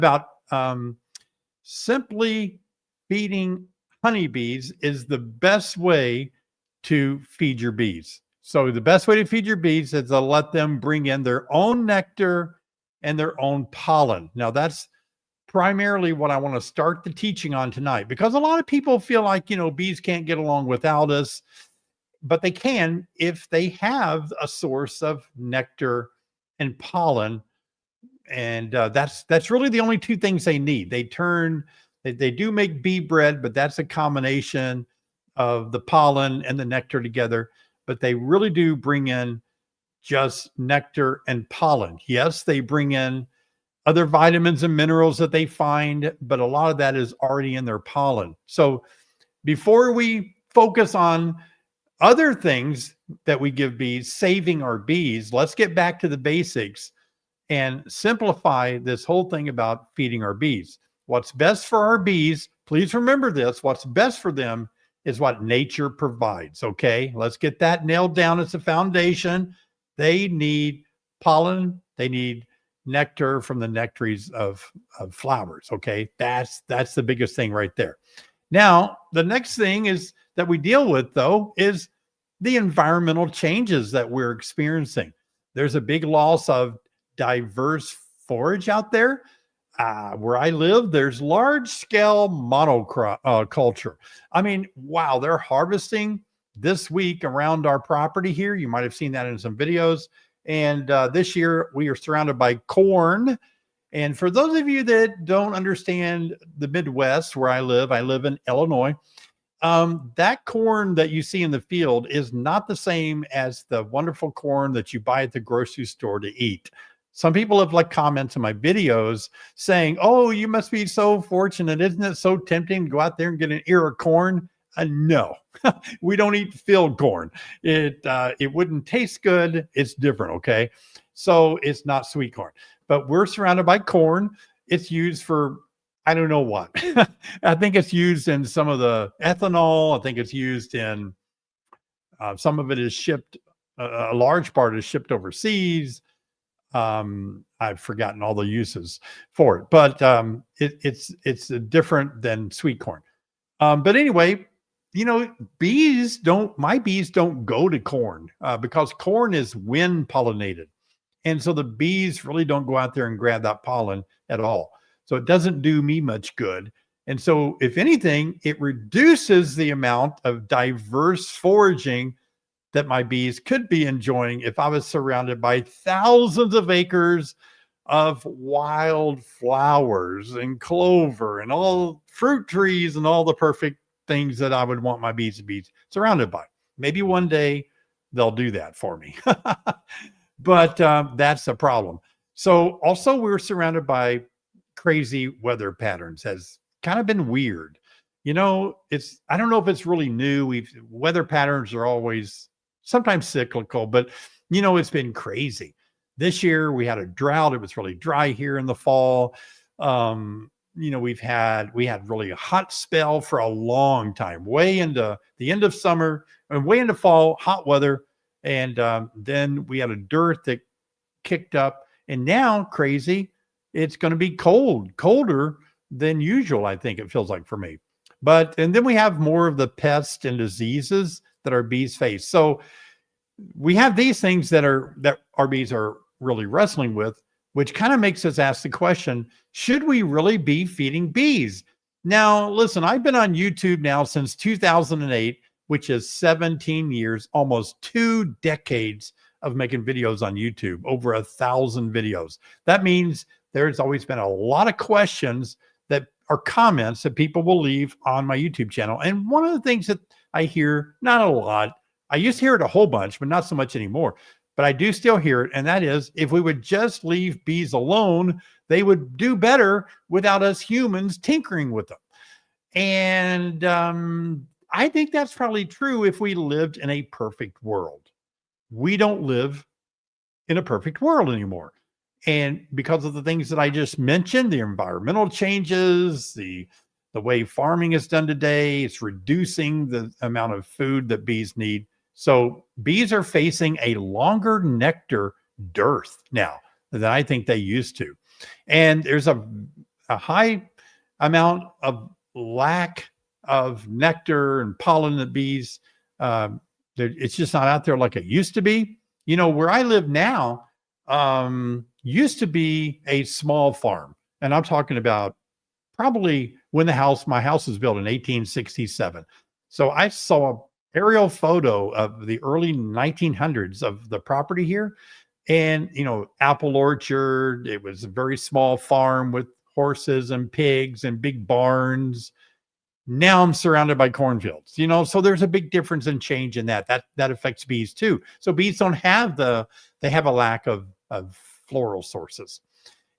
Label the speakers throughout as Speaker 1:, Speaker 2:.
Speaker 1: about simply feeding honeybees is the best way to feed your bees. So the best way to feed your bees is to let them bring in their own nectar and their own pollen. Now that's primarily what I want to start the teaching on tonight, because a lot of people feel like, bees can't get along without us, but they can if they have a source of nectar and pollen. And that's really the only two things they need. They do make bee bread, but that's a combination of the pollen and the nectar together. But they really do bring in just nectar and pollen. Yes, they bring in other vitamins and minerals that they find, but a lot of that is already in their pollen. So before we focus on other things that we give bees, saving our bees, let's get back to the basics and simplify this whole thing about feeding our bees. What's best for our bees, please remember this, what's best for them is what nature provides, okay? Let's get that nailed down as a foundation. They need pollen, they need nectar from the nectaries of flowers, okay? That's the biggest thing right there. Now, the next thing is that we deal with, though, is the environmental changes that we're experiencing. There's a big loss of diverse forage out there. Where I live, there's large-scale monoculture. I mean, wow, they're harvesting this week around our property here. You might have seen that in some videos. And this year, we are surrounded by corn. And for those of you that don't understand the Midwest, where I live in Illinois. That corn that you see in the field is not the same as the wonderful corn that you buy at the grocery store to eat. Some people have left comments in my videos saying, oh, you must be so fortunate. Isn't it so tempting to go out there and get an ear of corn? No, we don't eat field corn. It wouldn't taste good. It's different, okay? So it's not sweet corn. But we're surrounded by corn. It's used for, I don't know what. I think it's used in some of the ethanol. I think it's used in, some of it is shipped, a large part is shipped overseas. I've forgotten all the uses for it, but it's different than sweet corn. But anyway, my bees don't go to corn because corn is wind pollinated. And so the bees really don't go out there and grab that pollen at all. So it doesn't do me much good. And so if anything, it reduces the amount of diverse foraging that my bees could be enjoying if I was surrounded by thousands of acres of wild flowers and clover and all fruit trees and all the perfect things that I would want my bees to be surrounded by. Maybe one day they'll do that for me. But that's a problem. So also we're surrounded by crazy weather patterns. Has kind of been weird. I don't know if it's really new. Weather patterns are always sometimes cyclical, but it's been crazy. This year we had a drought. It was really dry here in the fall. We had really a hot spell for a long time, way into the end of summer and way into fall, hot weather. And then we had a dearth that kicked up, and now crazy, it's going to be colder than usual. I think it feels like for me. And then we have more of the pests and diseases that our bees face. So we have these things that our bees are really wrestling with, which kind of makes us ask the question, should we really be feeding bees? Now, listen, I've been on YouTube now since 2008, which is 17 years, almost 2 decades of making videos on YouTube, over 1,000 videos. That means there's always been a lot of questions that are comments that people will leave on my YouTube channel. And one of the things that I hear, not a lot, I used to hear it a whole bunch, but not so much anymore, but I do still hear it. And that is, if we would just leave bees alone, they would do better without us humans tinkering with them. And I think that's probably true if we lived in a perfect world. We don't live in a perfect world anymore. And because of the things that I just mentioned, the environmental changes, the way farming is done today, it's reducing the amount of food that bees need. So bees are facing a longer nectar dearth now than I think they used to. And there's a a high amount of lack of nectar and pollen in the bees. It's just not out there like it used to be. You know, where I live now used to be a small farm. And I'm talking about probably when my house was built in 1867. So I saw an aerial photo of the early 1900s of the property here. And, you know, apple orchard, it was a very small farm with horses and pigs and big barns. Now I'm surrounded by cornfields, you know, so there's a big difference and change in that. That affects bees too. So bees don't have they have a lack of floral sources.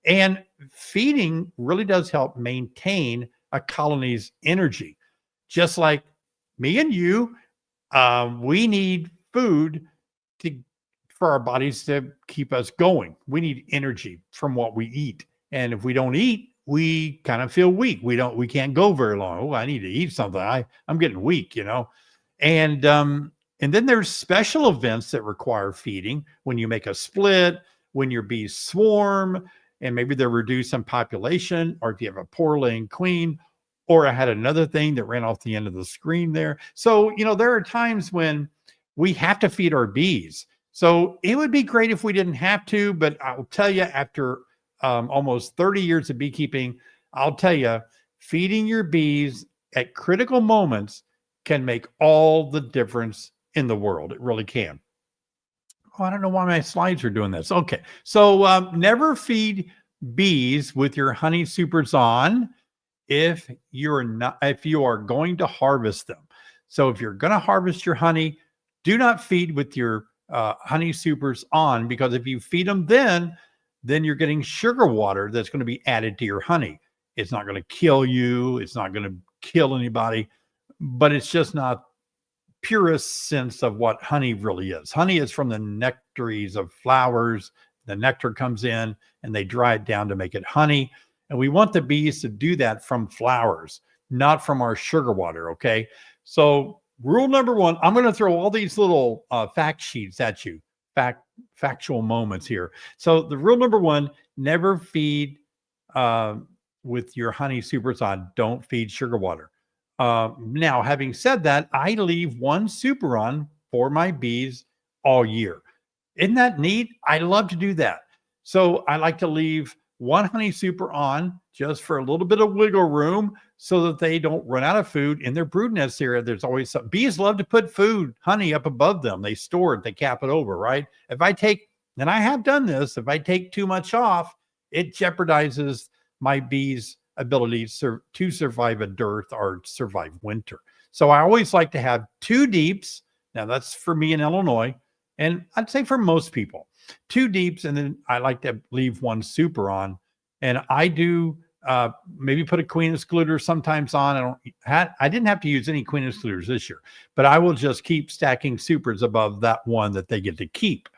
Speaker 1: And feeding really does help maintain a colony's energy. Just like me and you, we need food for our bodies to keep us going. We need energy from what we eat. And if we don't eat, we kind of feel weak. We can't go very long. Oh, I need to eat something. I'm getting weak, you know. And then there's special events that require feeding, when you make a split, when your bees swarm, and maybe they're reduced in population, or if you have a poor laying queen, or I had another thing that ran off the end of the screen there. So, you know, there are times when we have to feed our bees. So it would be great if we didn't have to, but I'll tell you, after almost 30 years of beekeeping, I'll tell you, feeding your bees at critical moments can make all the difference in the world. It really can. Oh, I don't know why my slides are doing this. Okay. So never feed bees with your honey supers on if you are going to harvest them. So if you're going to harvest your honey, do not feed with your honey supers on, because if you feed them then you're getting sugar water that's going to be added to your honey. It's not going to kill you. It's not going to kill anybody, but it's just not purest sense of what honey really is. Honey is from the nectaries of flowers. The nectar comes in and they dry it down to make it honey. And we want the bees to do that from flowers, not from our sugar water. Okay. So rule number one, I'm going to throw all these little fact sheets at you, factual moments here. So the rule number one, never feed with your honey supers on. Don't feed sugar water. Now, having said that, I leave one super on for my bees all year. Isn't that neat? I love to do that. So I like to leave one honey super on just for a little bit of wiggle room so that they don't run out of food in their brood nest area. There's always some bees love to put honey up above them. They store it, they cap it over, right? If I take, and I have done this, if I take too much off, it jeopardizes my bees' ability to survive a dearth or survive winter. So I always like to have 2 deeps. Now that's for me in Illinois, and I'd say for most people, 2 deeps, and then I like to leave 1 super on. And I do maybe put a queen excluder sometimes on. I didn't have to use any queen excluders this year, but I will just keep stacking supers above that one that they get to keep.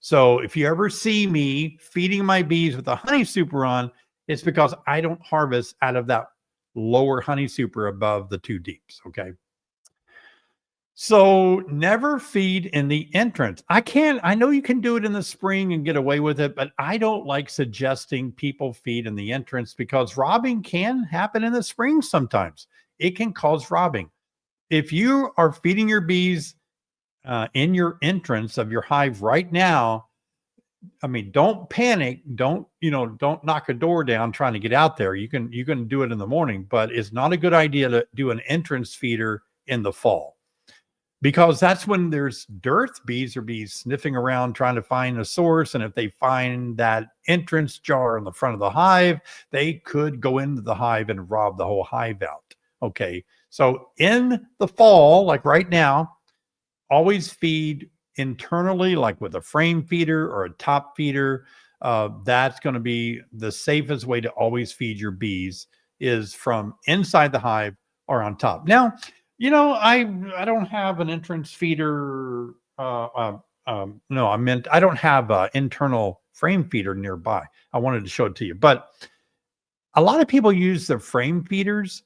Speaker 1: So if you ever see me feeding my bees with a honey super on, it's because I don't harvest out of that lower honey super above the 2 deeps. Okay. So never feed in the entrance. I know you can do it in the spring and get away with it, but I don't like suggesting people feed in the entrance, because robbing can happen in the spring sometimes. It can cause robbing. If you are feeding your bees in your entrance of your hive right now, I mean, don't panic. Don't knock a door down trying to get out there. You can do it in the morning, but it's not a good idea to do an entrance feeder in the fall, because that's when there's dearth. Bees or bees sniffing around trying to find a source. And if they find that entrance jar in the front of the hive, they could go into the hive and rob the whole hive out. Okay. So in the fall, like right now, always feed internally, like with a frame feeder or a top feeder. That's going to be the safest way to always feed your bees, is from inside the hive or on top. Now, I don't have an entrance feeder. No, I meant I don't have an internal frame feeder nearby. I wanted to show it to you, but a lot of people use the frame feeders.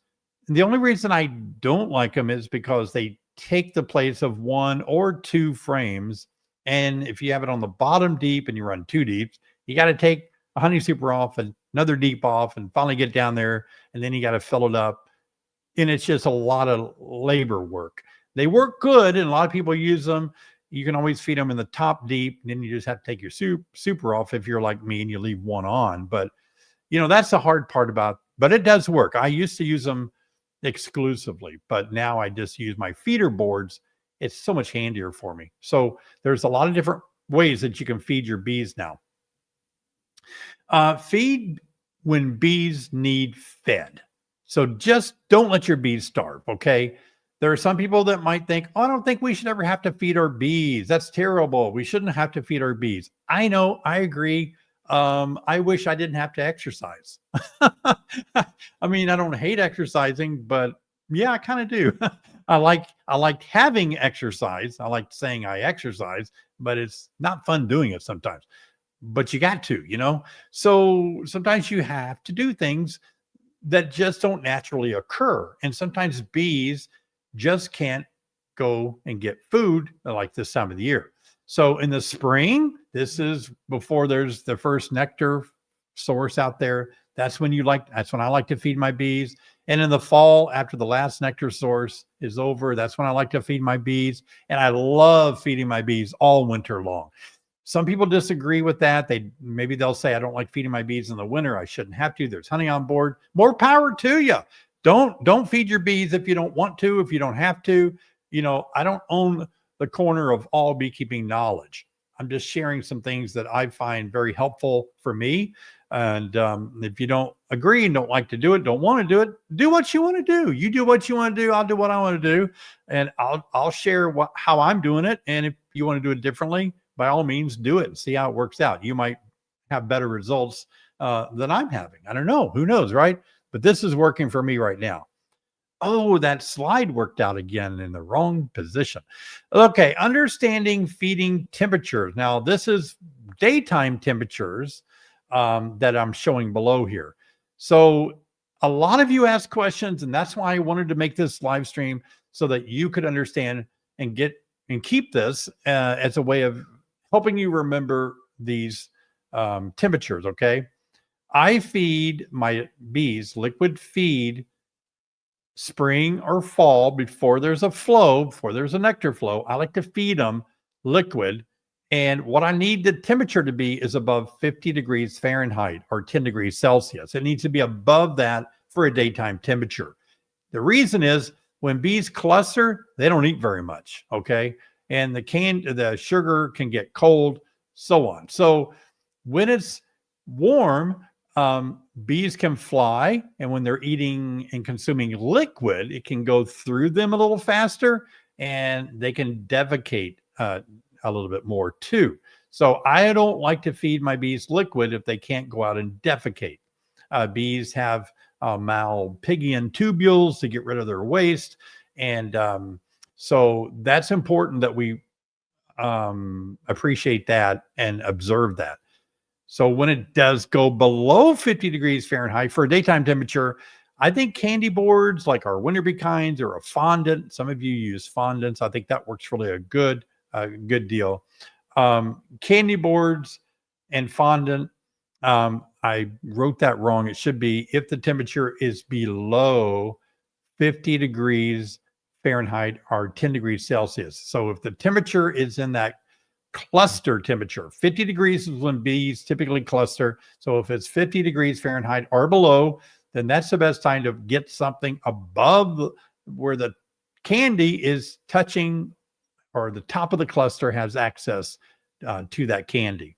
Speaker 1: And the only reason I don't like them is because they take the place of 1 or 2 frames. And if you have it on the bottom deep and you run 2 deeps, you got to take a honey super off and another deep off, and finally get down there, and then you got to fill it up. And it's just a lot of labor work. They work good, and a lot of people use them. You can always feed them in the top deep, and then you just have to take your super off if you're like me and you leave one on. But that's the hard part about, but it does work. I used to use them exclusively, but now I just use my feeder boards. It's so much handier for me. So there's a lot of different ways that you can feed your bees now. Feed when bees need fed. So just don't let your bees starve, okay? There are some people that might think, oh, I don't think we should ever have to feed our bees. That's terrible. We shouldn't have to feed our bees. I know, I agree. I wish I didn't have to exercise. I mean, I don't hate exercising, but yeah, I kind of do. I like having exercise. I like saying I exercise, but it's not fun doing it sometimes. But you got to, So sometimes you have to do things that just don't naturally occur. And sometimes bees just can't go and get food like this time of the year. So in the spring, this is before there's the first nectar source out there. That's when I like to feed my bees. And in the fall, after the last nectar source is over, that's when I like to feed my bees. And I love feeding my bees all winter long. Some people disagree with that. Maybe they'll say, I don't like feeding my bees in the winter. I shouldn't have to. There's honey on board. More power to you. Don't feed your bees if you don't want to, if you don't have to. I don't own the corner of all beekeeping knowledge. I'm just sharing some things that I find very helpful for me. And if you don't agree and don't like to do it, don't want to do it, do what you want to do. You do what you want to do. I'll do what I want to do. And I'll share how I'm doing it. And if you want to do it differently, by all means, do it and see how it works out. You might have better results than I'm having. I don't know. Who knows, right? But this is working for me right now. Oh, that slide worked out again in the wrong position. Okay, understanding feeding temperatures. Now, this is daytime temperatures that I'm showing below here. So a lot of you ask questions, and that's why I wanted to make this live stream so that you could understand and keep this as a way of helping you remember these temperatures, okay? I feed my bees liquid feed spring or fall before there's a nectar flow. I like to feed them liquid. And what I need the temperature to be is above 50 degrees Fahrenheit or 10 degrees Celsius. It needs to be above that for a daytime temperature. The reason is when bees cluster, they don't eat very much, okay? And the sugar can get cold, so on. So when it's warm, bees can fly, and when they're eating and consuming liquid, it can go through them a little faster, and they can defecate a little bit more too. So I don't like to feed my bees liquid if they can't go out and defecate. Bees have Malpighian tubules to get rid of their waste, and so that's important that we appreciate that and observe that. So when it does go below 50 degrees Fahrenheit for a daytime temperature, I think candy boards like our winter bee kinds or a fondant. Some of you use fondants. I think that works really a good deal. Candy boards and fondant. I wrote that wrong. It should be if the temperature is below 50 degrees Fahrenheit or 10 degrees Celsius. So if the temperature is in that cluster temperature, 50 degrees is when bees typically cluster. So if it's 50 degrees Fahrenheit or below, then that's the best time to get something above where the candy is touching, or the top of the cluster has access to that candy.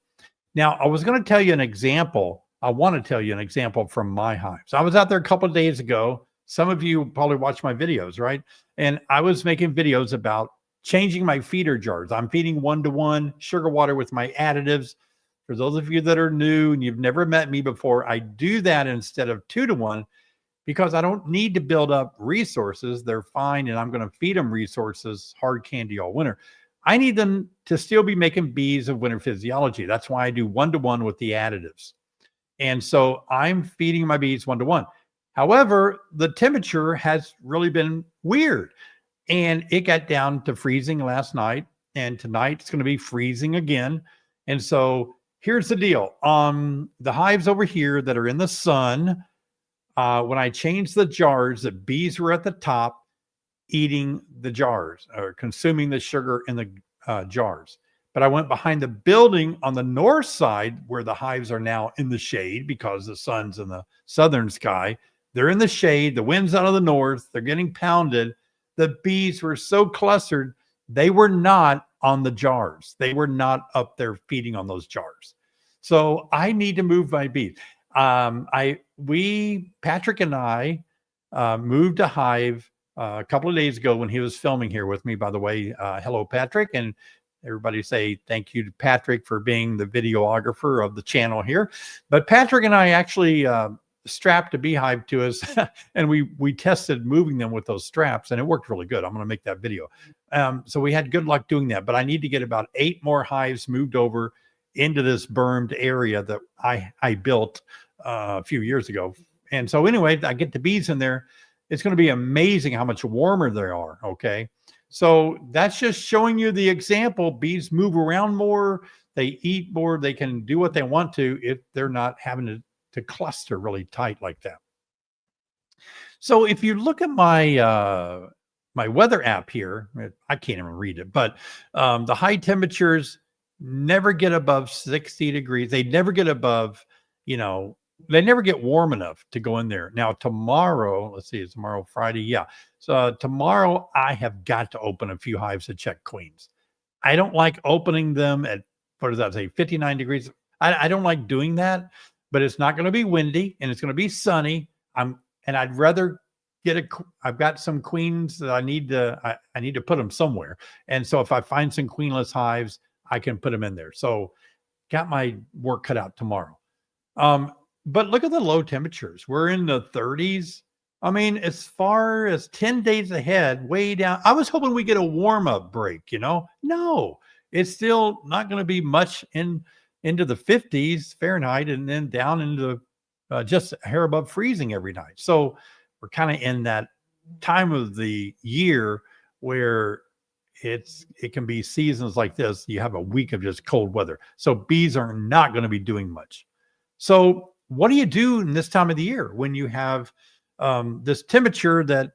Speaker 1: Now, I was going to tell you an example. I want to tell you an example from my hive. So I was out there a couple of days ago. Some of you probably watch my videos, right? And I was making videos about changing my feeder jars. I'm feeding 1-to-1 sugar water with my additives. For those of you that are new and you've never met me before, I do that instead of 2-to-1 because I don't need to build up resources. They're fine, and I'm going to feed them resources, hard candy all winter. I need them to still be making bees of winter physiology. That's why I do 1-to-1 with the additives. And so I'm feeding my bees 1-to-1. However, the temperature has really been weird. And it got down to freezing last night. And tonight it's going to be freezing again. And so here's the deal. The hives over here that are in the sun, when I changed the jars, the bees were at the top eating the jars or consuming the sugar in the jars. But I went behind the building on the north side where the hives are now in the shade because the sun's in the southern sky. They're in the shade. The wind's out of the north. They're getting pounded. The bees were so clustered. They were not on the jars. They were not up there feeding on those jars. So I need to move my bees. Patrick and I moved a hive a couple of days ago when he was filming here with me. By the way, hello, Patrick. And everybody say thank you to Patrick for being the videographer of the channel here. But Patrick and I actually strapped a beehive to us and we tested moving them with those straps and it worked really good. I'm going to make that video. So we had good luck doing that, but I need to get about 8 more hives moved over into this bermed area that I built a few years ago. And so anyway, I get the bees in there. It's going to be amazing how much warmer they are. Okay. So that's just showing you the example. Bees move around more. They eat more. They can do what they want to if they're not having to cluster really tight like that. So if you look at my my weather app here, I can't even read it, but the high temperatures never get above 60 degrees. They never get above, they never get warm enough to go in there. Now, tomorrow, let's see, it's tomorrow, Friday. Yeah. So tomorrow I have got to open a few hives to check queens. I don't like opening them at, what does that say, 59 degrees. I don't like doing that, but it's not going to be windy and it's going to be sunny. And I'd rather I've got some queens that I need to put them somewhere. And so if I find some queenless hives, I can put them in there. So got my work cut out tomorrow. But look at the low temperatures. We're in the 30s. I mean, as far as 10 days ahead, way down. I was hoping we get a warm-up break, No, it's still not going to be much into the 50s Fahrenheit and then down into just a hair above freezing every night. So we're kind of in that time of the year where it can be seasons like this. You have a week of just cold weather. So bees are not going to be doing much. So what do you do in this time of the year when you have this temperature that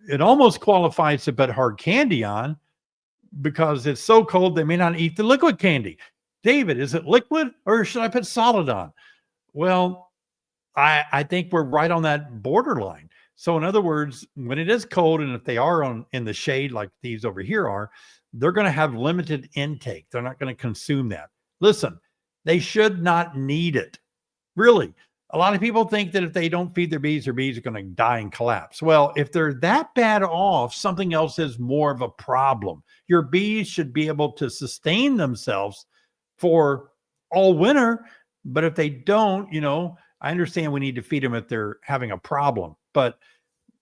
Speaker 1: it almost qualifies to put hard candy on because it's so cold they may not eat the liquid candy? David, is it liquid or should I put solid on? Well, I think we're right on that borderline. So in other words, when it is cold and if they are in the shade like these over here are, they're going to have limited intake. They're not going to consume that. Listen, they should not need it. Really, a lot of people think that if they don't feed their bees are going to die and collapse. Well, if they're that bad off, something else is more of a problem. Your bees should be able to sustain themselves for all winter. But if they don't, I understand we need to feed them if they're having a problem, but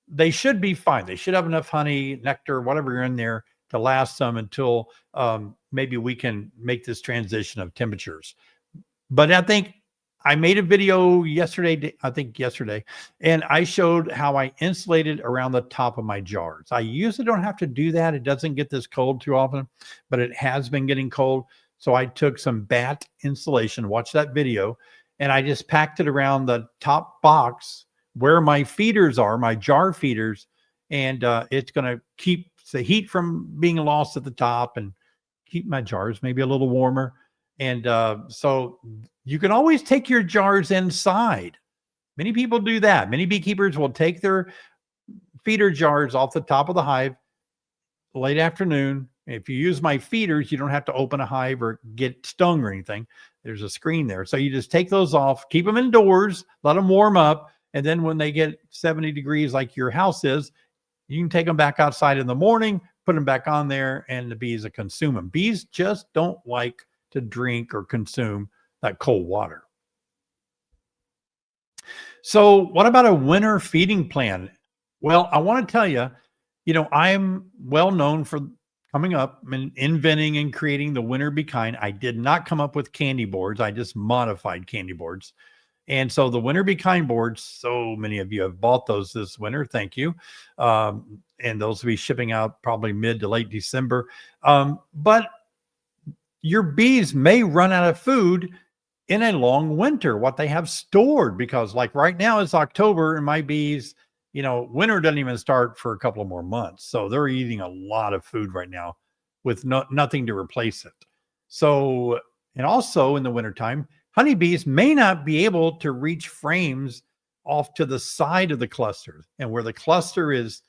Speaker 1: they should be fine. They should have enough honey, nectar, whatever in there to last them until maybe we can make this transition of temperatures. But I think I made a video yesterday, and I showed how I insulated around the top of my jars. I usually don't have to do that. It doesn't get this cold too often, but it has been getting cold. So I took some bat insulation, watch that video, and I just packed it around the top box where my feeders are, my jar feeders, and it's going to keep the heat from being lost at the top and keep my jars maybe a little warmer. And so you can always take your jars inside. Many people do that. Many beekeepers will take their feeder jars off the top of the hive late afternoon. If you use my feeders, you don't have to open a hive or get stung or anything. There's a screen there. So you just take those off, keep them indoors, let them warm up. And then when they get 70 degrees like your house is, you can take them back outside in the morning, put them back on there, and the bees will consume them. Bees just don't like to drink or consume that cold water. So what about a winter feeding plan? Well, I want to tell you, I'm well known for coming up and inventing and creating the winter be kind. I did not come up with candy boards. I just modified candy boards. And so the winter be kind boards, so many of you have bought those this winter. Thank you. And those will be shipping out probably mid to late December. But your bees may run out of food in a long winter, what they have stored, because like right now it's October and my bees, winter doesn't even start for a couple of more months. So they're eating a lot of food right now with nothing to replace it. So, and also in the wintertime, honeybees may not be able to reach frames off to the side of the cluster. And where the cluster is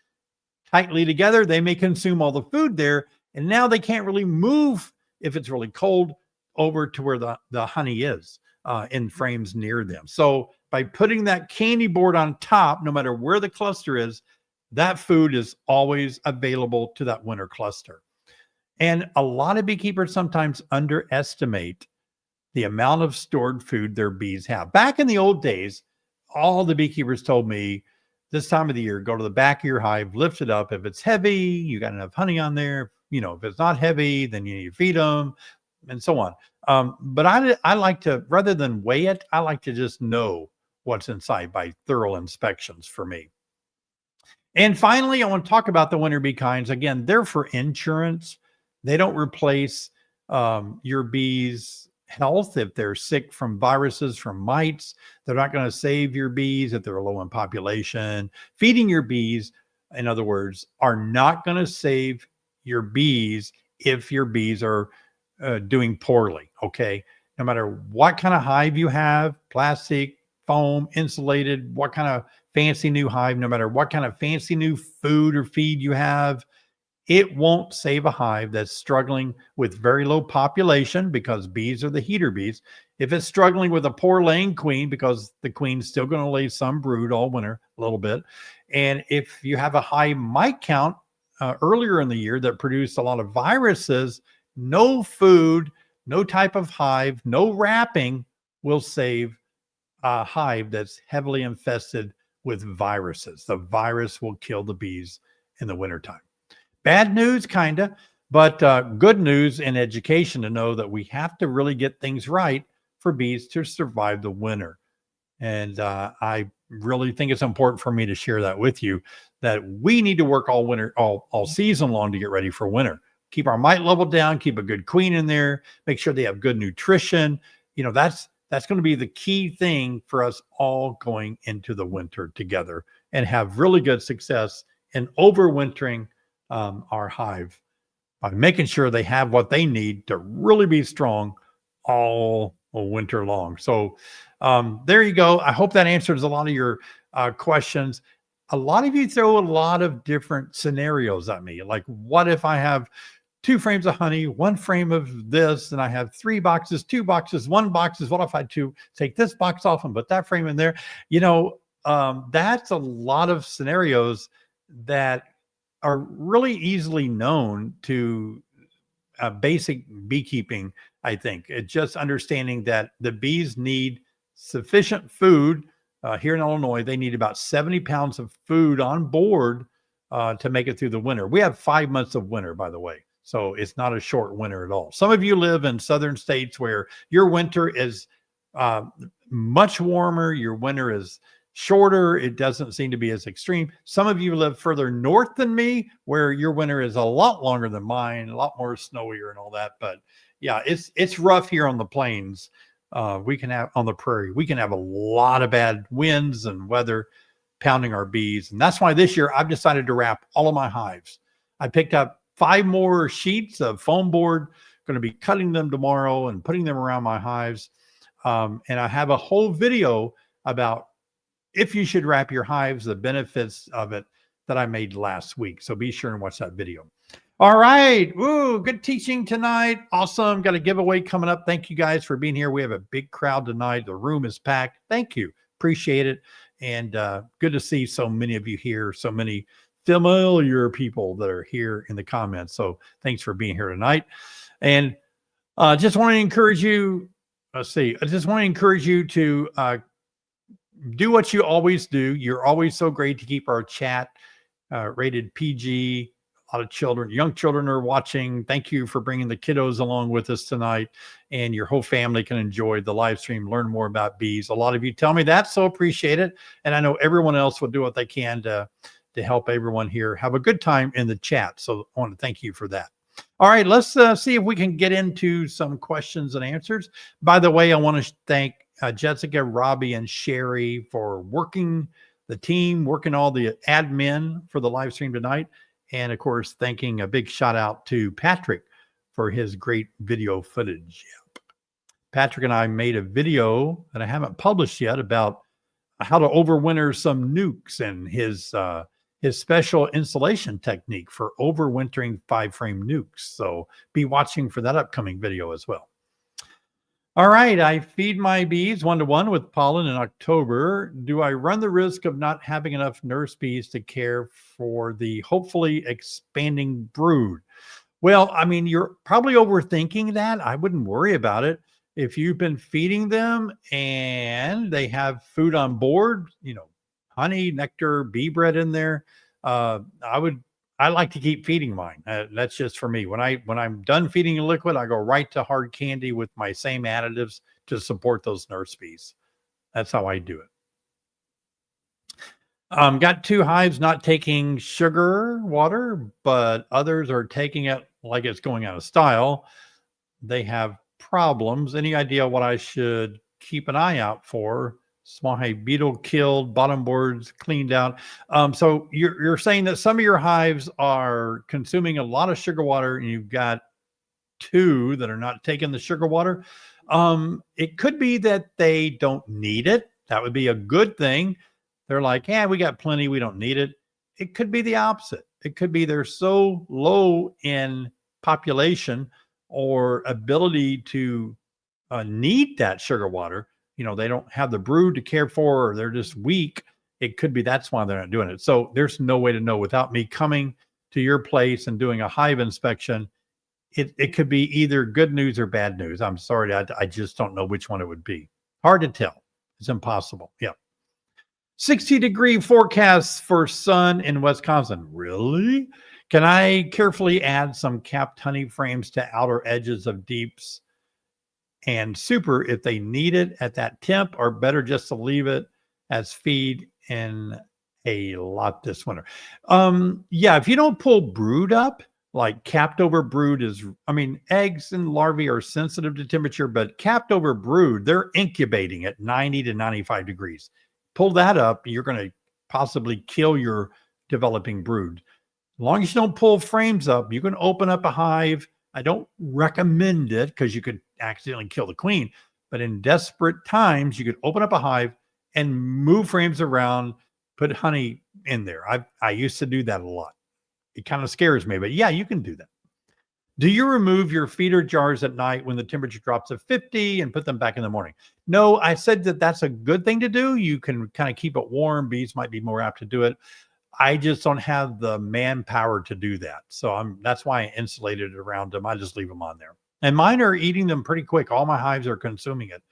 Speaker 1: tightly together, they may consume all the food there. And now they can't really move if it's really cold over to where the honey is in frames near them. So by putting that candy board on top, no matter where the cluster is, that food is always available to that winter cluster. And a lot of beekeepers sometimes underestimate the amount of stored food their bees have. Back in the old days, all the beekeepers told me this time of the year, go to the back of your hive, lift it up. If it's heavy, you got enough honey on there. If it's not heavy, then you need to feed them and so on. But I like to, rather than weigh it, I like to just know what's inside by thorough inspections for me. And finally, I want to talk about the winter bee kinds. Again, they're for insurance. They don't replace your bees' health if they're sick from viruses, from mites. They're not going to save your bees if they're low in population. Feeding your bees, in other words, are not going to save your bees if your bees are doing poorly, okay? No matter what kind of hive you have, plastic, foam, insulated, what kind of fancy new hive, no matter what kind of fancy new food or feed you have, it won't save a hive that's struggling with very low population, because bees are the heater bees. If it's struggling with a poor laying queen, because the queen's still going to lay some brood all winter, a little bit. And if you have a high mite count earlier in the year that produced a lot of viruses, no food, no type of hive, no wrapping will save a hive that's heavily infested with viruses. The virus will kill the bees in the wintertime. Bad news, kind of, but good news in education to know that we have to really get things right for bees to survive the winter. And I really think it's important for me to share that with you, that we need to work all winter, all season long to get ready for winter. Keep our mite level down, keep a good queen in there, make sure they have good nutrition. That's going to be the key thing for us all going into the winter together and have really good success in overwintering our hive by making sure they have what they need to really be strong all winter long. So there you go. I hope that answers a lot of your questions. A lot of you throw a lot of different scenarios at me. Like, what if I have 2 frames of honey, 1 frame of this, and I have 3 boxes, 2 boxes, 1 box? What if I take this box off and put that frame in there? That's a lot of scenarios that are really easily known to basic beekeeping, I think. It's just understanding that the bees need sufficient food. Here in Illinois, they need about 70 pounds of food on board to make it through the winter. We have 5 months of winter, by the way. So it's not a short winter at all. Some of you live in southern states where your winter is much warmer. Your winter is shorter. It doesn't seem to be as extreme. Some of you live further north than me, where your winter is a lot longer than mine, a lot more snowier and all that. But yeah, it's rough here on the plains. We can have on the prairie, we can have a lot of bad winds and weather pounding our bees. And that's why this year I've decided to wrap all of my hives. I picked up 5 more sheets of foam board, going to be cutting them tomorrow and putting them around my hives. And I have a whole video about if you should wrap your hives, the benefits of it, that I made last week. So be sure and watch that video. All right. Woo, good teaching tonight. Awesome. Got a giveaway coming up. Thank you guys for being here. We have a big crowd tonight. The room is packed. Thank you. Appreciate it. And good to see so many of you here. So many familiar people that are here in the comments. So thanks for being here tonight. And just want to encourage you. I just want to encourage you to do what you always do. You're always so great to keep our chat rated PG. A lot of children, young children are watching. Thank you for bringing the kiddos along with us tonight, and your whole family can enjoy the live stream, learn more about bees. A lot of you tell me that, so appreciate it. And I know everyone else will do what they can to help everyone here have a good time in the chat. So I want to thank you for that. All right, let's see if we can get into some questions and answers. By the way, I want to thank Jessica, Robbie, and Sherry for working the team, working all the admin for the live stream tonight. And of course, thanking a big shout out to Patrick for his great video footage. Patrick and I made a video that I haven't published yet about how to overwinter some nukes and his special installation technique for overwintering 5-frame nukes. So be watching for that upcoming video as well. All right, I feed my bees 1-to-1 with pollen in October. Do I run the risk of not having enough nurse bees to care for the hopefully expanding brood? Well, I mean, you're probably overthinking that. I wouldn't worry about it. If you've been feeding them and they have food on board, honey, nectar, bee bread in there, I like to keep feeding mine. That's just for me. When I'm done feeding a liquid, I go right to hard candy with my same additives to support those nurse bees. That's how I do it. Got 2 hives not taking sugar water, but others are taking it like it's going out of style. They have problems. Any idea what I should keep an eye out for? Small hive beetle killed, bottom boards cleaned out. So you're saying that some of your hives are consuming a lot of sugar water, and you've got 2 that are not taking the sugar water. It could be that they don't need it. That would be a good thing. They're like, yeah, we got plenty, we don't need it. It could be the opposite. It could be they're so low in population or ability to need that sugar water. They don't have the brood to care for, or they're just weak. It could be that's why they're not doing it. So there's no way to know without me coming to your place and doing a hive inspection. It could be either good news or bad news. I'm sorry, I just don't know which one it would be. Hard to tell. It's impossible. Yeah. 60-degree forecasts for sun in Wisconsin. Really? Can I carefully add some capped honey frames to outer edges of deeps and super if they need it at that temp, or better just to leave it as feed in a lot this winter? Yeah, if you don't pull brood up, like capped over brood eggs and larvae are sensitive to temperature, but capped over brood, they're incubating at 90 to 95 degrees. Pull that up, you're going to possibly kill your developing brood. As long as you don't pull frames up, you can open up a hive. I don't recommend it because you could accidentally kill the queen, but in desperate times, you could open up a hive and move frames around, put honey in there. I used to do that a lot. It kind of scares me, but yeah, you can do that. Do you remove your feeder jars at night when the temperature drops to 50 and put them back in the morning? No, I said that that's a good thing to do. You can kind of keep it warm. Bees might be more apt to do it. I just don't have the manpower to do that. So that's why I insulated it around them. I just leave them on there. And mine are eating them pretty quick. All my hives are consuming it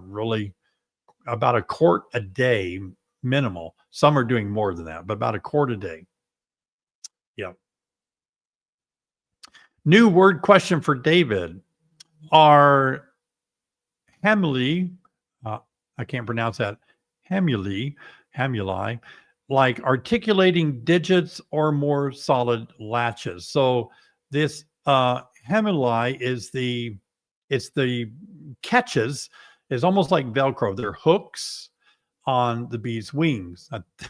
Speaker 1: really about a quart a day minimal. Some are doing more than that, but about a quart a day. Yep. New word question for David. Are hamuli, I can't pronounce that, hamuli, like articulating digits or more solid latches? So this hamuli is the catches is almost like Velcro. They're hooks on the bee's wings.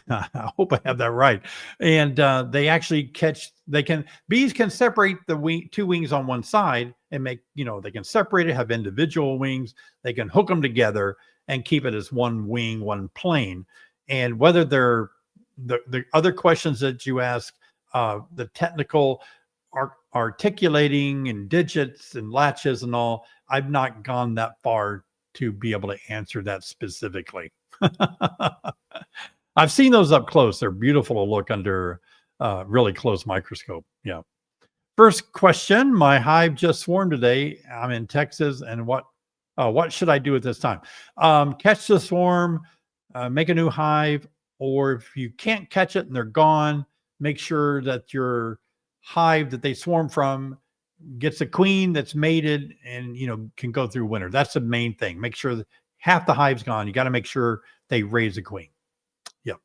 Speaker 1: I hope I have that right. And they actually bees can separate the 2 wings on one side and make, they can separate it, have individual wings. They can hook them together and keep it as one wing, one plane. And whether they're the other questions that you ask, the technical articulating and digits and latches and all, I've not gone that far to be able to answer that specifically. I've seen those up close. They're beautiful to look under really close microscope. Yeah. First question, my hive just swarmed today. I'm in Texas, and what should I do at this time? Catch the swarm, make a new hive, or if you can't catch it and they're gone, make sure that your hive that they swarm from gets a queen that's mated and can go through winter. That's the main thing. Make sure that half the hive's gone. You got to make sure they raise a queen. Yep.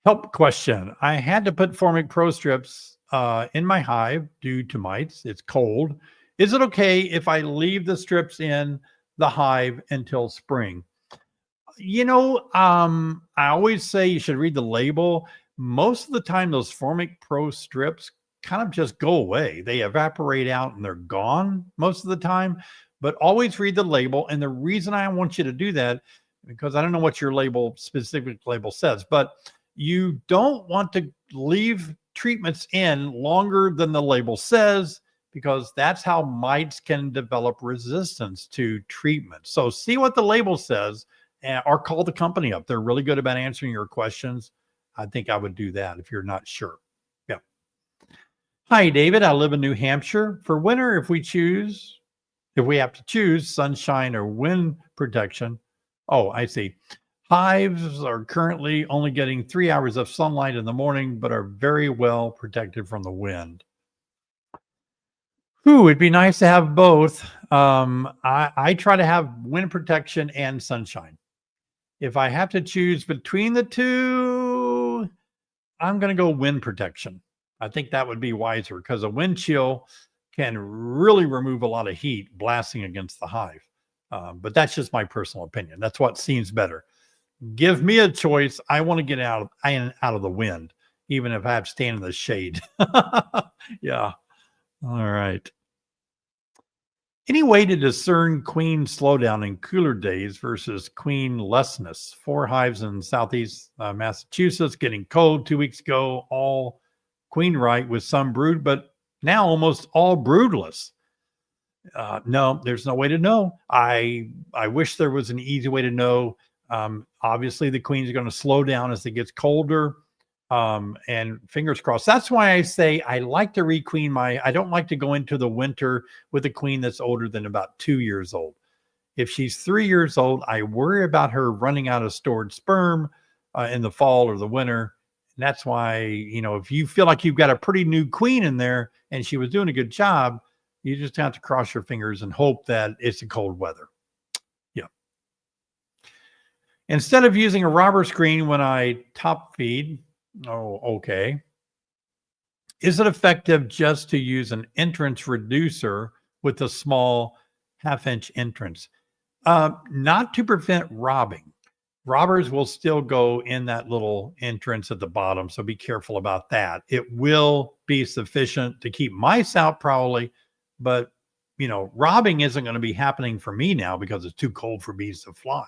Speaker 1: Help question. I had to put Formic Pro strips in my hive due to mites. It's cold. Is it okay if I leave the strips in the hive until spring? I always say you should read the label. Most of the time, those Formic Pro strips kind of just go away. They evaporate out and they're gone most of the time. But always read the label. And the reason I want you to do that, because I don't know what your specific label says, but you don't want to leave treatments in longer than the label says, because that's how mites can develop resistance to treatment. So see what the label says, or call the company up. They're really good about answering your questions. I think I would do that if you're not sure. Yeah. Hi, David. I live in New Hampshire. For winter, if we have to choose sunshine or wind protection. Oh, I see. Hives are currently only getting 3 hours of sunlight in the morning, but are very well protected from the wind. It'd be nice to have both. I try to have wind protection and sunshine. If I have to choose between the two, I'm going to go wind protection. I think that would be wiser, because a wind chill can really remove a lot of heat blasting against the hive. But that's just my personal opinion. That's what seems better. Give me a choice. I want to get out of the wind, even if I have to stand in the shade. Yeah. All right. Any way to discern queen slowdown in cooler days versus queen lessness? 4 hives in Southeast Massachusetts getting cold 2 weeks ago, all queen right with some brood, but now almost all broodless. No, there's no way to know. I wish there was an easy way to know. Obviously, the queen's are going to slow down as it gets colder. And fingers crossed. That's why I say I like to requeen I don't like to go into the winter with a queen that's older than about 2 years old. If she's 3 years old, I worry about her running out of stored sperm in the fall or the winter. And that's why, if you feel like you've got a pretty new queen in there and she was doing a good job, you just have to cross your fingers and hope that it's the cold weather. Yeah. Instead of using a robber screen when I top feed, oh, okay. Is it effective just to use an entrance reducer with a small 1/2-inch entrance? Not to prevent robbing. Robbers will still go in that little entrance at the bottom, so be careful about that. It will be sufficient to keep mice out probably, but robbing isn't going to be happening for me now because it's too cold for bees to fly.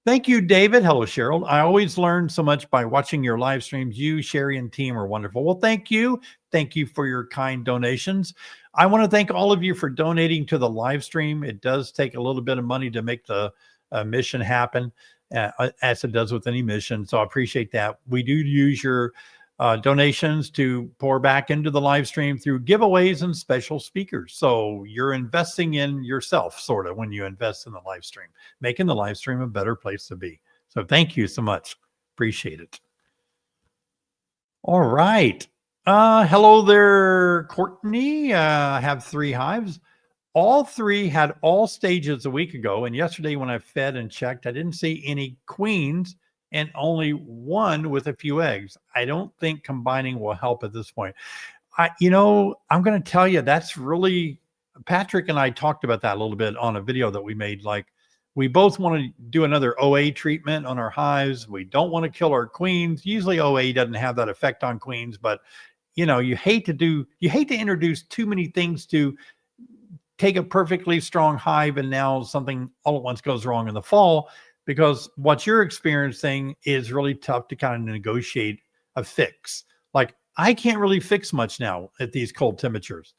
Speaker 1: Thank you, David. Hello, Cheryl. I always learn so much by watching your live streams. You, Sherry, and team are wonderful. Well, thank you. Thank you for your kind donations. I want to thank all of you for donating to the live stream. It does take a little bit of money to make the mission happen, as it does with any mission. So I appreciate that. We do use your donations to pour back into the live stream through giveaways and special speakers. So you're investing in yourself, sort of, when you invest in the live stream, making the live stream a better place to be. So thank you so much. Appreciate it. All right. Hello there, Courtney. I have 3 hives. All 3 had all stages a week ago. And yesterday when I fed and checked, I didn't see any queens and only 1 with a few eggs. I don't think combining will help at this point. I'm going to tell you, that's really, Patrick and I talked about that a little bit on a video that we made. Like, we both want to do another OA treatment on our hives. We don't want to kill our queens. Usually OA doesn't have that effect on queens, but you hate to introduce too many things to take a perfectly strong hive and now something all at once goes wrong in the fall, because what you're experiencing is really tough to kind of negotiate a fix. Like, I can't really fix much now at these cold temperatures.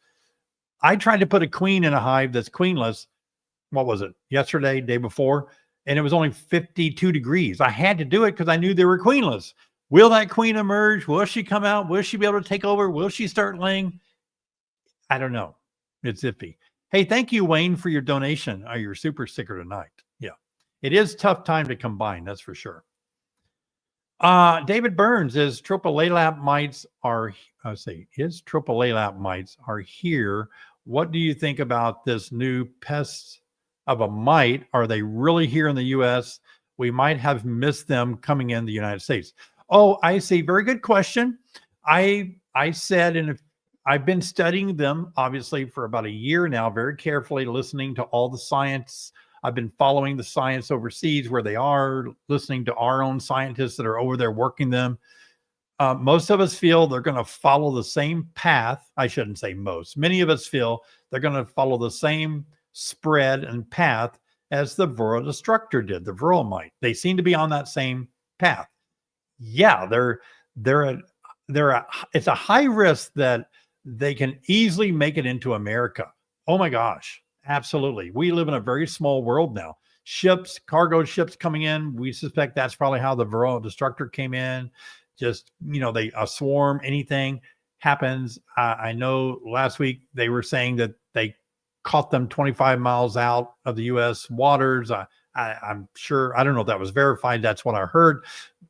Speaker 1: I tried to put a queen in a hive that's queenless. What was it? Yesterday, day before, and it was only 52 degrees. I had to do it because I knew they were queenless. Will that queen emerge? Will she come out? Will she be able to take over? Will she start laying? I don't know. It's iffy. Hey, thank you, Wayne, for your donation. Your super sticker tonight. Yeah. It is tough time to combine, that's for sure. David Burns is Tropolelap mites are here. What do you think about this new pest of a mite? Are they really here in the U.S.? We might have missed them coming in the United States. Oh, I see. Very good question. I I said, and I've been studying them obviously for about a year now, very carefully, listening to all the science. I've been following the science overseas where they are, listening to our own scientists that are over there working them. Most of us feel they're going to follow the same path. I shouldn't say most. Many of us feel they're going to follow the same spread and path as the Varroa destructor did, the Varroa mite. They seem to be on that same path. Yeah, it's a high risk that they can easily make it into America. Oh my gosh, absolutely. We live in a very small world now. Ships, cargo ships coming in. We suspect that's probably how the Varroa destructor came in. Just, they a swarm, anything happens. I know last week they were saying that they caught them 25 miles out of the U.S. waters. I'm sure, I don't know if that was verified. That's what I heard.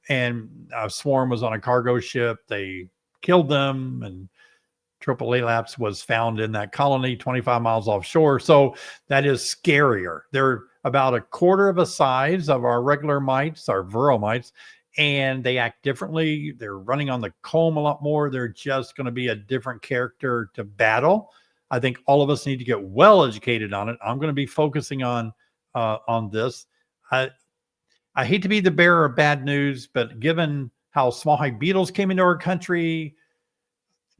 Speaker 1: And a swarm was on a cargo ship. They killed them, and triple elapse was found in that colony 25 miles offshore. So that is scarier. They're about a quarter of a size of our regular mites, our Varroa mites, and they act differently. They're running on the comb a lot more. They're just going to be a different character to battle. I think all of us need to get well educated on it. I'm going to be focusing on this. I hate to be the bearer of bad news, but given how small hive beetles came into our country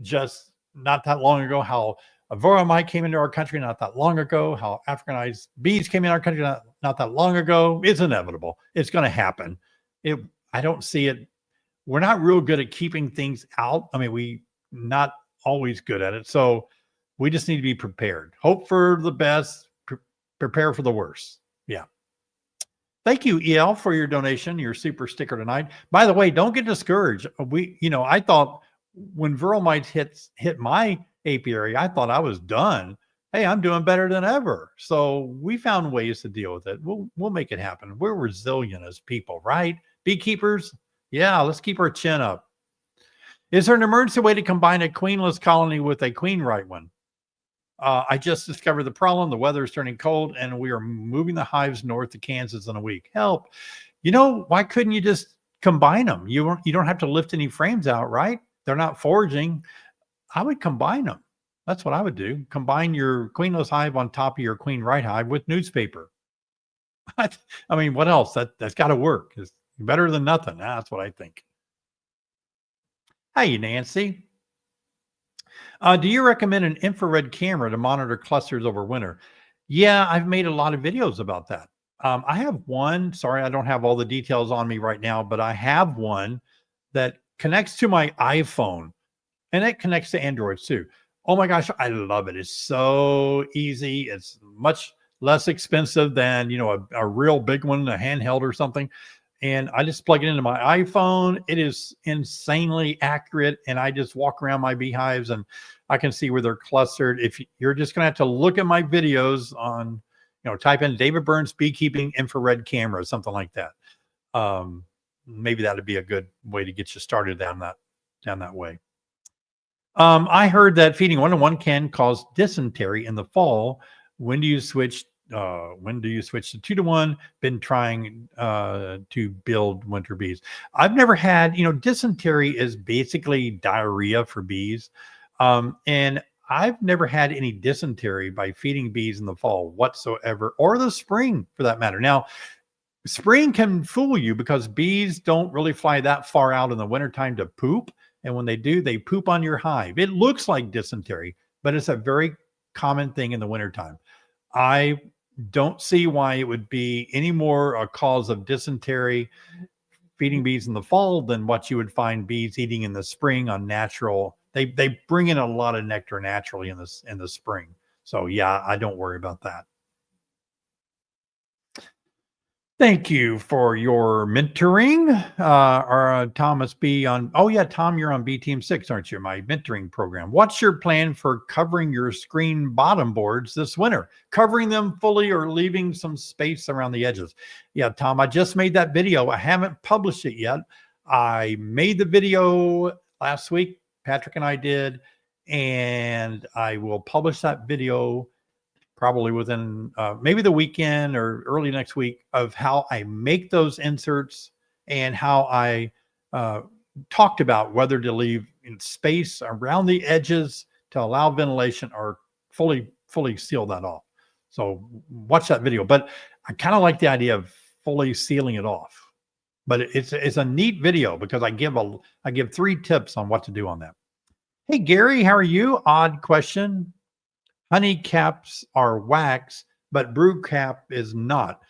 Speaker 1: just not that long ago, how a Varroa mite came into our country not that long ago, how Africanized bees came in our country not that long ago, it's inevitable. It's going to happen. I don't see it. We're not real good at keeping things out. I mean, we not always good at it. So we just need to be prepared. Hope for the best, prepare for the worst. Yeah. Thank you, EL, for your donation, your super sticker tonight. By the way, don't get discouraged. I thought when Varroa mites hit my apiary, I thought I was done. Hey, I'm doing better than ever. So we found ways to deal with it. We'll make it happen. We're resilient as people, right? Beekeepers, yeah, let's keep our chin up. Is there an emergency way to combine a queenless colony with a queen right one? I just discovered the problem. The weather is turning cold, and we are moving the hives north to Kansas in a week. Help. Why couldn't you just combine them? You don't have to lift any frames out, right? They're not foraging. I would combine them. That's what I would do. Combine your queenless hive on top of your queen right hive with newspaper. I mean, what else? That's got to work. It's better than nothing. That's what I think. Hey, Nancy. Do you recommend an infrared camera to monitor clusters over winter? Yeah, I've made a lot of videos about that. I have one. Sorry, I don't have all the details on me right now, but I have one that connects to my iPhone, and it connects to Androids too. Oh my gosh, I love it. It's so easy. It's much less expensive than, a real big one, a handheld or something. And I just plug it into my iPhone. It is insanely accurate. And I just walk around my beehives and I can see where they're clustered. If you're just going to have to look at my videos on, type in David Burns beekeeping infrared camera, something like that. Maybe that'd be a good way to get you started down that way. I heard that feeding 1-to-1 can cause dysentery in the fall. When do you switch to 2-to-1? Been trying to build winter bees. I've never had, dysentery is basically diarrhea for bees. And I've never had any dysentery by feeding bees in the fall whatsoever, or the spring for that matter. Now, spring can fool you because bees don't really fly that far out in the wintertime to poop. And when they do, they poop on your hive. It looks like dysentery, but it's a very common thing in the wintertime. I don't see why it would be any more a cause of dysentery feeding bees in the fall than what you would find bees eating in the spring on natural. They bring in a lot of nectar naturally in the spring. So yeah, I don't worry about that. Thank you for your mentoring. Thomas B on, oh yeah, Tom, you're on B Team 6, aren't you? My mentoring program. What's your plan for covering your screen bottom boards this winter? Covering them fully or leaving some space around the edges? Yeah, Tom, I just made that video. I haven't published it yet. I made the video last week. Patrick and I did, and I will publish that video probably within maybe the weekend or early next week of how I make those inserts and how I talked about whether to leave in space around the edges to allow ventilation or fully seal that off. So watch that video. But I kind of like the idea of fully sealing it off. But it's a neat video because I give 3 tips on what to do on that. Hey Gary, how are you? Odd question. Honey caps are wax, but brood cap is not.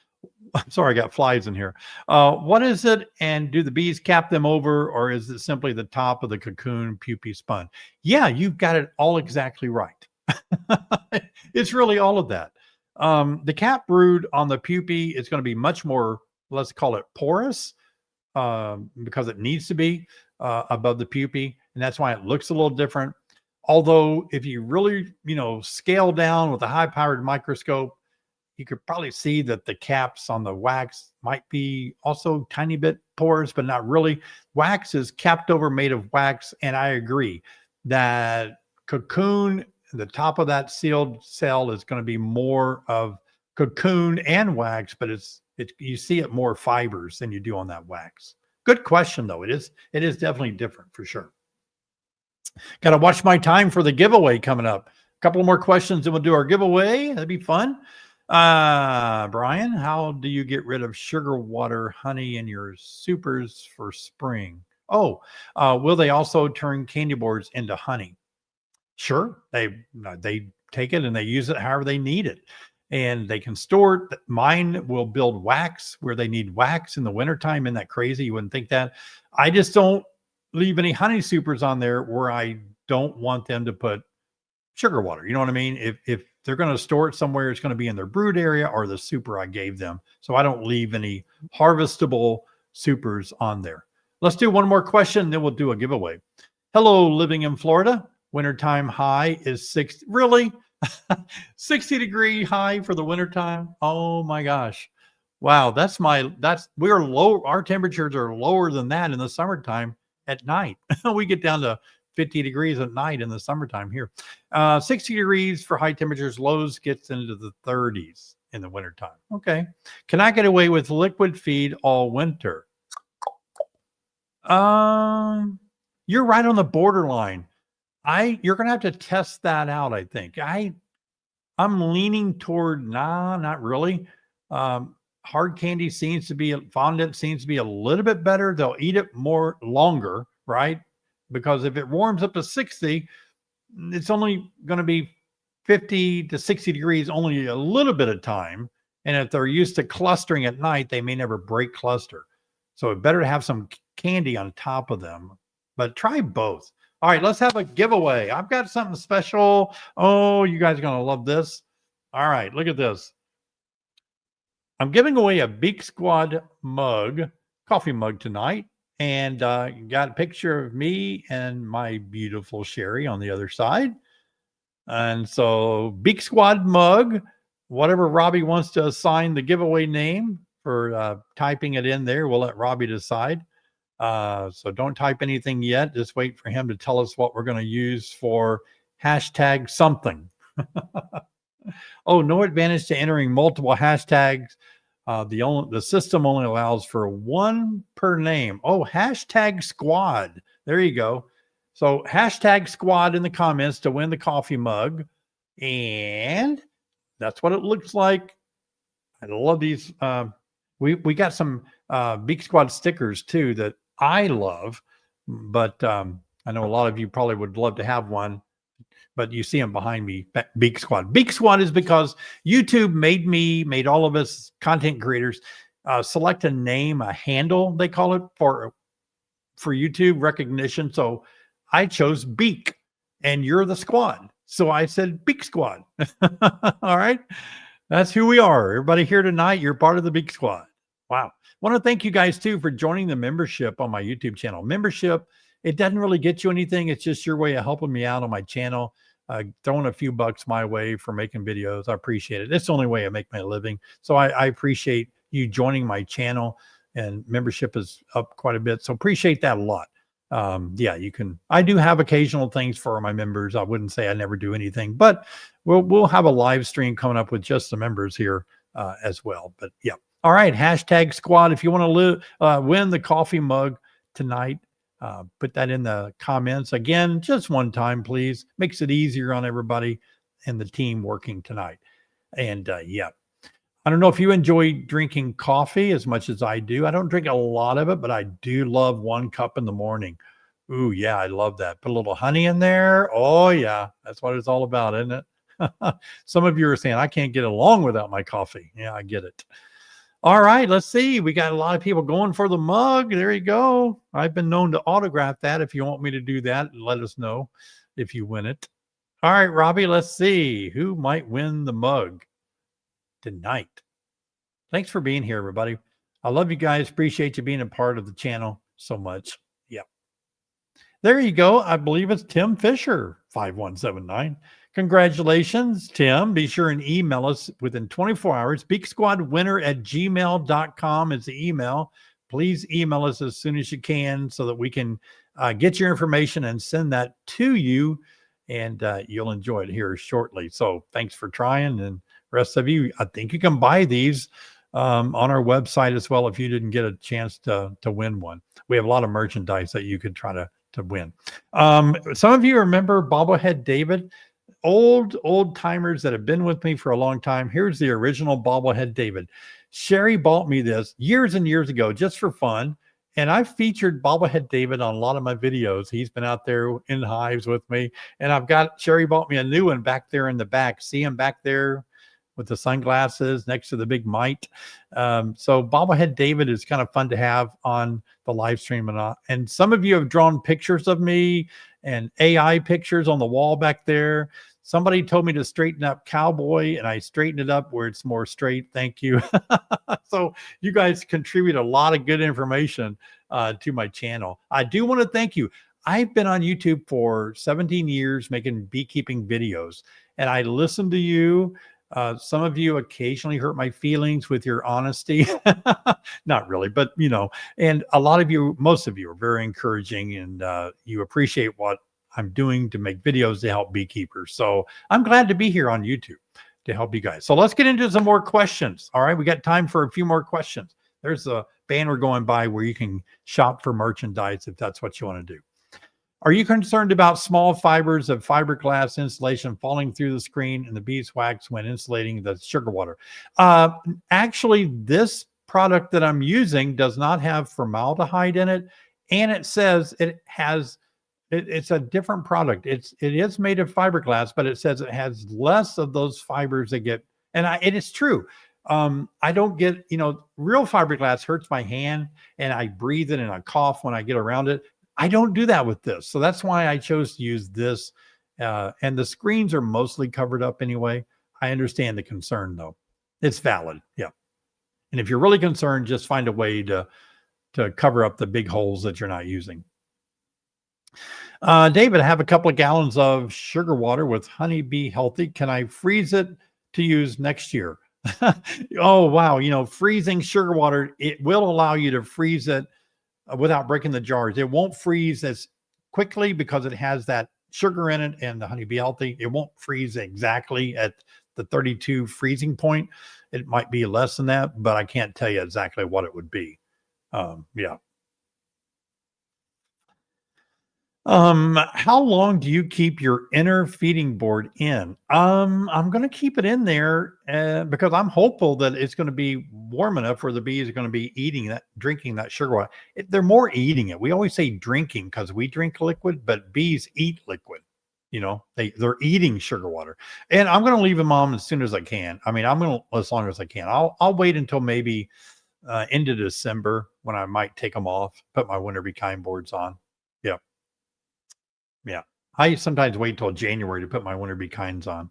Speaker 1: I'm sorry, I got flies in here. What is it? And do the bees cap them over, or is it simply the top of the cocoon pupae spun? Yeah, you've got it all exactly right. It's really all of that. The cap brood on the pupae is going to be much more, let's call it porous, because it needs to be above the pupae, and that's why it looks a little different. Although if you really, scale down with a high-powered microscope, you could probably see that the caps on the wax might be also tiny bit porous, but not really. Wax is capped over, made of wax, and I agree that cocoon, the top of that sealed cell is going to be more of cocoon and wax, but you see it more fibers than you do on that wax. Good question, though. It is definitely different for sure. Got to watch my time for the giveaway coming up. A couple more questions and we'll do our giveaway. That'd be fun. Brian, how do you get rid of sugar water honey in your supers for spring? Oh, will they also turn candy boards into honey? Sure. They take it and they use it however they need it. And they can store it. Mine will build wax where they need wax in the wintertime. Isn't that crazy? You wouldn't think that. I just don't leave any honey supers on there where I don't want them to put sugar water. You know what I mean? If they're going to store it somewhere, it's going to be in their brood area or the super I gave them. So I don't leave any harvestable supers on there. Let's do one more question, then we'll do a giveaway. Hello, living in Florida. Wintertime high is 60. Really? 60-degree high for the wintertime? Oh my gosh. Wow, we're low. Our temperatures are lower than that in the summertime at night. We get down to 50 degrees at night in the summertime here. 60 degrees for high temperatures. Lows gets into the 30s in the wintertime. Okay. Can I get away with liquid feed all winter? You're right on the borderline. You're going to have to test that out, I think. I'm leaning toward, not really. Hard candy fondant seems to be a little bit better. They'll eat it more longer, right? Because if it warms up to 60, it's only going to be 50 to 60 degrees only a little bit of time. And if they're used to clustering at night, they may never break cluster. So it's better to have some candy on top of them. But try both. All right, let's have a giveaway. I've got something special. Oh, you guys are going to love this. All right, look at this. I'm giving away a Beak Squad mug, coffee mug tonight. And got a picture of me and my beautiful Sherry on the other side. And so Beak Squad mug, whatever Robbie wants to assign the giveaway name for typing it in there, we'll let Robbie decide. So don't type anything yet. Just wait for him to tell us what we're going to use for hashtag something. Oh, no advantage to entering multiple hashtags. The system only allows for one per name. Oh, hashtag squad. There you go. So hashtag squad in the comments to win the coffee mug. And that's what it looks like. I love these. We got some Beak Squad stickers too that I love, but I know a lot of you probably would love to have one. But you see them behind me, Beak Squad. Beak Squad is because YouTube made all of us content creators select a name, a handle, they call it, for YouTube recognition. So I chose Beak, and you're the squad. So I said Beak Squad. All right. That's who we are. Everybody here tonight, you're part of the Beak Squad. Wow. I want to thank you guys, too, for joining the membership on my YouTube channel. Membership, it doesn't really get you anything. It's just your way of helping me out on my channel. Throwing a few bucks my way for making videos. I appreciate it. It's the only way I make my living. So I appreciate you joining my channel, and membership is up quite a bit. So appreciate that a lot. Yeah, you can. I do have occasional things for my members. I wouldn't say I never do anything, but we'll have a live stream coming up with just the members here as well. But yeah. All right. Hashtag squad. If you want to win the coffee mug tonight, put that in the comments. Again, just one time, please. Makes it easier on everybody and the team working tonight. And yeah, I don't know if you enjoy drinking coffee as much as I do. I don't drink a lot of it, but I do love 1 cup in the morning. Ooh, yeah, I love that. Put a little honey in there. Oh, yeah, that's what it's all about, isn't it? Some of you are saying, I can't get along without my coffee. Yeah, I get it. All right, let's see. We got a lot of people going for the mug. There you go. I've been known to autograph that. If you want me to do that, let us know if you win it. All right, Robbie, let's see who might win the mug tonight. Thanks for being here, everybody. I love you guys. Appreciate you being a part of the channel so much. Yep. There you go. I believe it's Tim Fisher, 5179. Congratulations, Tim. Be sure and email us within 24 hours. beaksquadwinner@gmail.com is the email. Please email us as soon as you can so that we can get your information and send that to you, and you'll enjoy it here shortly. So thanks for trying, and rest of you, I think you can buy these on our website as well if you didn't get a chance to win one. We have a lot of merchandise that you could try to win. Some of you remember Bobblehead David. Old timers that have been with me for a long time. Here's the original Bobblehead David. Sherry bought me this years and years ago just for fun, and I've featured Bobblehead David on a lot of my videos. He's been out there in hives with me, and I've got Sherry bought me a new one back there in the back. See him back there with the sunglasses next to the big mite. So Bobblehead David is kind of fun to have on the live stream. And some of you have drawn pictures of me and AI pictures on the wall back there. Somebody told me to straighten up Cowboy, and I straightened it up where it's more straight. Thank you. So you guys contribute a lot of good information to my channel. I do want to thank you. I've been on YouTube for 17 years making beekeeping videos, and I listen to you. Some of you occasionally hurt my feelings with your honesty. Not really, but you know, and a lot of you, most of you are very encouraging, and you appreciate what I'm doing to make videos to help beekeepers. So I'm glad to be here on YouTube to help you guys. So let's get into some more questions. All right, we got time for a few more questions. There's a banner going by where you can shop for merchandise if that's what you want to do. Are you concerned about small fibers of fiberglass insulation falling through the screen and the beeswax when insulating the sugar water? Actually, this product that I'm using does not have formaldehyde in it, and it says it has. It's a different product. It is made of fiberglass, but it says it has less of those fibers that get. And it is true. I don't get, real fiberglass hurts my hand, and I breathe it and I cough when I get around it. I don't do that with this. So that's why I chose to use this. And the screens are mostly covered up anyway. I understand the concern, though. It's valid. Yeah. And if you're really concerned, just find a way to cover up the big holes that you're not using. David, I have a couple of gallons of sugar water with Honeybee Healthy. Can I freeze it to use next year? Oh, wow. Freezing sugar water, it will allow you to freeze it without breaking the jars. It won't freeze as quickly because it has that sugar in it and the Honeybee Healthy. It won't freeze exactly at the 32 freezing point. It might be less than that, but I can't tell you exactly what it would be. Yeah. How long do you keep your inner feeding board in? I'm going to keep it in there because I'm hopeful that it's going to be warm enough where the bees are going to be drinking that sugar water. They're more eating it. We always say drinking because we drink liquid, but bees eat liquid. They're eating sugar water, and I'm going to leave them on as soon as I can. I mean, I'm going to, as long as I can. I'll wait until maybe into December when I might take them off, put my winter bee kind boards on. Yeah. Yeah. I sometimes wait till January to put my winter bee kinds on.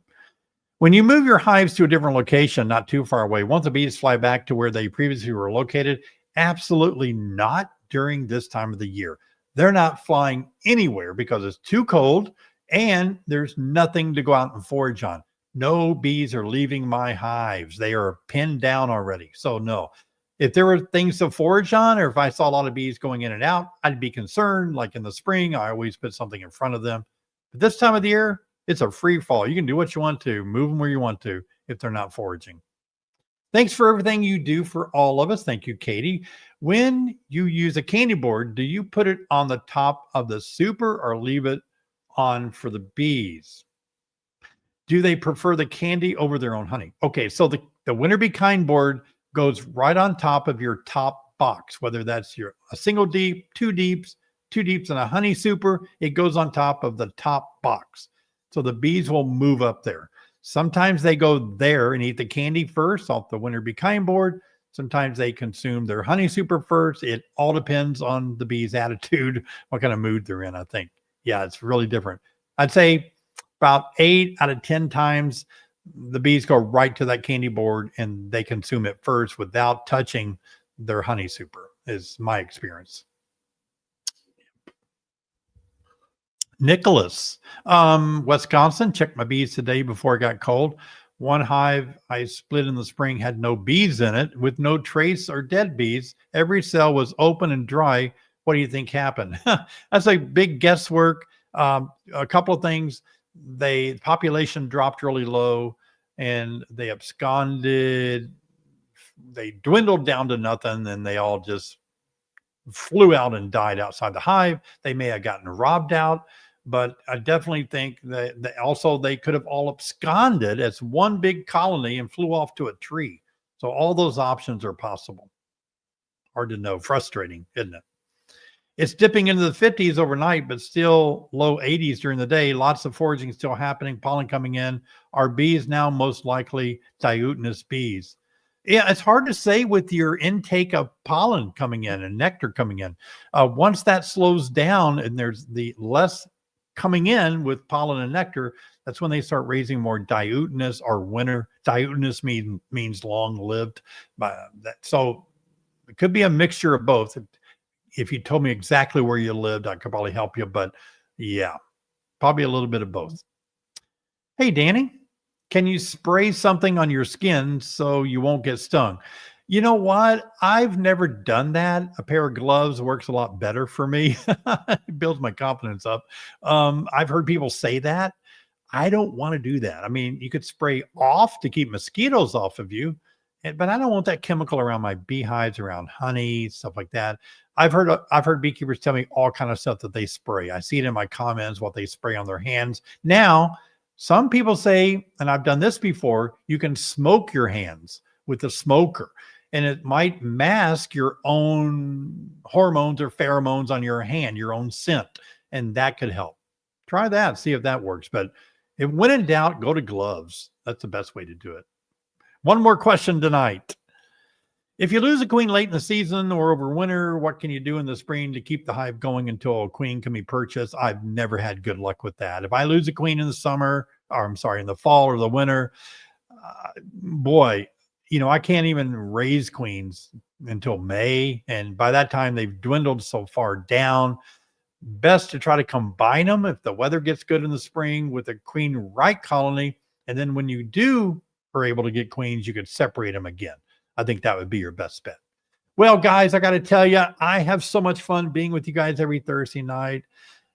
Speaker 1: When you move your hives to a different location, not too far away, won't the bees fly back to where they previously were located? Absolutely not during this time of the year. They're not flying anywhere because it's too cold and there's nothing to go out and forage on. No bees are leaving my hives. They are pinned down already. So no. If there were things to forage on, or if I saw a lot of bees going in and out, I'd be concerned. Like in the spring, I always put something in front of them. But this time of the year, it's a free fall. You can do what you want to, move them where you want to if they're not foraging. Thanks for everything you do for all of us. Thank you, Katie. When you use a candy board, do you put it on the top of the super or leave it on for the bees? Do they prefer the candy over their own honey? Okay, so the Winter Be Kind board goes right on top of your top box, whether that's a single deep, two deeps, and a honey super, it goes on top of the top box. So the bees will move up there. Sometimes they go there and eat the candy first off the Winter Be Kind board. Sometimes they consume their honey super first. It all depends on the bee's attitude, what kind of mood they're in, I think. Yeah, it's really different. I'd say about 8 out of 10 times, the bees go right to that candy board and they consume it first without touching their honey super, is my experience. Nicholas, Wisconsin, checked my bees today before it got cold. One hive I split in the spring had no bees in it with no trace or dead bees. Every cell was open and dry. What do you think happened? That's a big guesswork. A couple of things. The population dropped really low and they absconded. They dwindled down to nothing and they all just flew out and died outside the hive. They may have gotten robbed out, but I definitely think that they could have all absconded as one big colony and flew off to a tree. So all those options are possible. Hard to know. Frustrating, isn't it? It's dipping into the 50s overnight, but still low 80s during the day. Lots of foraging still happening, pollen coming in. Are bees now most likely diutinous bees? Yeah, it's hard to say with your intake of pollen coming in and nectar coming in. Once that slows down and there's the less coming in with pollen and nectar, that's when they start raising more diutinous or winter. Diutinous means long-lived. So it could be a mixture of both. If you told me exactly where you lived, I could probably help you. But yeah, probably a little bit of both. Hey, Danny, can you spray something on your skin so you won't get stung? You know what? I've never done that. A pair of gloves works a lot better for me. It builds my confidence up. I've heard people say that. I don't want to do that. I mean, you could spray off to keep mosquitoes off of you, but I don't want that chemical around my beehives, around honey, stuff like that. I've heard beekeepers tell me all kind of stuff that they spray. I see it in my comments, what they spray on their hands. Now, some people say, and I've done this before, you can smoke your hands with a smoker, and it might mask your own hormones or pheromones on your hand, your own scent, and that could help. Try that, see if that works. But when in doubt, go to gloves. That's the best way to do it. One more question tonight. If you lose a queen late in the season or over winter, what can you do in the spring to keep the hive going until a queen can be purchased? I've never had good luck with that. If I lose a queen in the summer, or I'm sorry, in the fall or the winter, boy, I can't even raise queens until May. And by that time, they've dwindled so far down. Best to try to combine them if the weather gets good in the spring with a queen right colony. And then when you are able to get queens, you could separate them again. I think that would be your best bet. Well, guys, I got to tell you, I have so much fun being with you guys every Thursday night.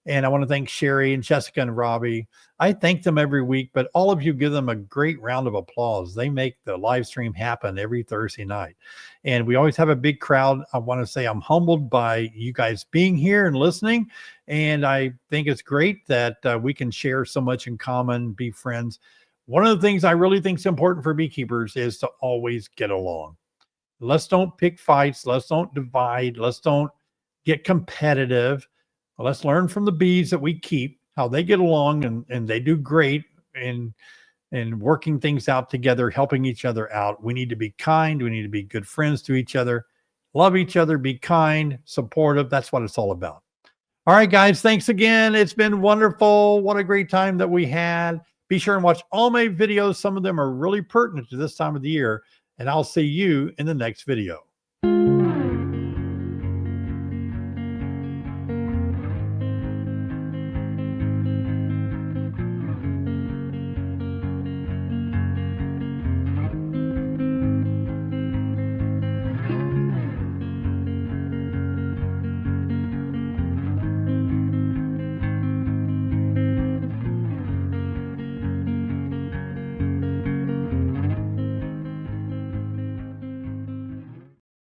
Speaker 1: And I want to thank Sherry and Jessica and Robbie. I thank them every week, but all of you give them a great round of applause. They make the live stream happen every Thursday night. And we always have a big crowd. I want to say I'm humbled by you guys being here and listening. And I think it's great that we can share so much in common, be friends. One of the things I really think is important for beekeepers is to always get along. Let's don't pick fights. Let's don't divide. Let's don't get competitive. Let's learn from the bees that we keep, how they get along, and they do great in working things out together, helping each other out. We need to be kind. We need to be good friends to each other, love each other, be kind, supportive. That's what it's all about. All right, guys, thanks again. It's been wonderful. What a great time that we had. Be sure and watch all my videos. Some of them are really pertinent to this time of the year, and I'll see you in the next video.